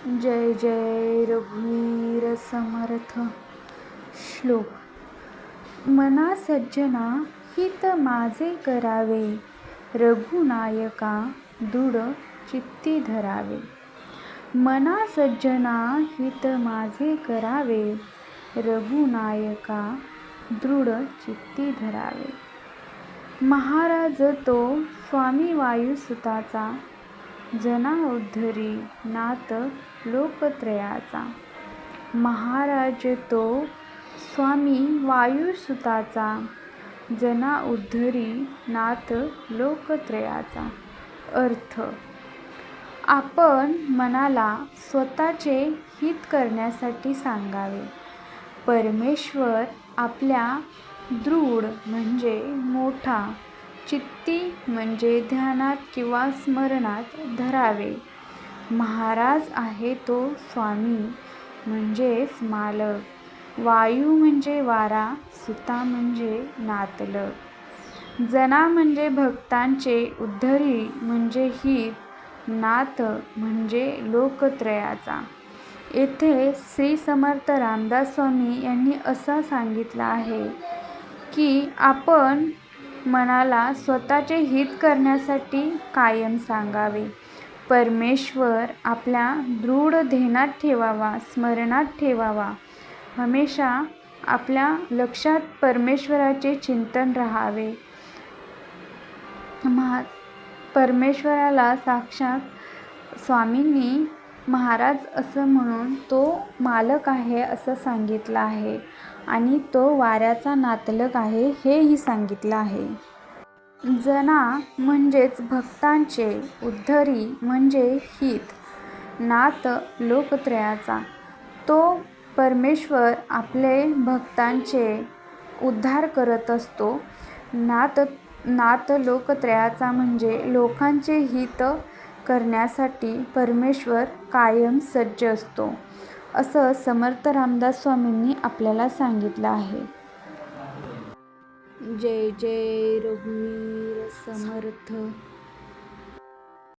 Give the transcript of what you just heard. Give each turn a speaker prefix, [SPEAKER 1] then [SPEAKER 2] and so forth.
[SPEAKER 1] जय जय रघुवीर समर्थ. श्लोक. मना सज्जना हित माझे करावे, रघुनायका दृढ चित्ती धरावे. मना सज्जना हित माझे करावे, रघुनायका दृढ चित्ती धरावे. महाराज तो स्वामी वायुसुताचा, जना उद्धरी नाथ लोकत्रयाचा. महाराज तो स्वामी वायुसुताचा, जना उद्धरी नाथ लोकत्रयाचा. अर्थ. आपण मनाला स्वतःचे हित करण्यासाठी सांगावे. परमेश्वर आपल्या दृढ म्हणजे मोठा, चित्ती म्हणजे ध्यानात किंवा स्मरणात धरावे. महाराज आहे तो स्वामी म्हणजेच मालक, वायू म्हणजे वारा, सुता म्हणजे नातलग, जना म्हणजे भक्तांचे, उद्धरी म्हणजे हित, नाथ म्हणजे लोकत्रयाचा. येथे श्री समर्थ रामदास स्वामी यांनी असं सांगितलं आहे की आपण मनाला स्वतःचे हित करण्यासाठी कायम सांगावे. परमेश्वर आपल्या दृढ ध्येयात ठेवावा, स्मरणात ठेवावा. हमेशा आपल्या लक्षात परमेश्वराचे चिंतन राहावे. परमेश्वराला साक्षात स्वामींनी महाराज असं म्हणून तो मालक आहे असं सांगितलं आहे आणि तो वाऱ्याचा नातलग आहे हेही सांगितलं आहे. जना म्हणजेच भक्तांचे, उद्धरी म्हणजे हित, नाथ लोकत्रयाचा. तो परमेश्वर आपले भक्तांचे उद्धार करत असतो. नाथ लोकत्रयाचा म्हणजे लोकांचे हित करण्यासाठी परमेश्वर कायम सज्ज असतो, असं समर्थ रामदास स्वामींनी आपल्याला सांगितलं आहे. जय जय रघुवीर समर्थ.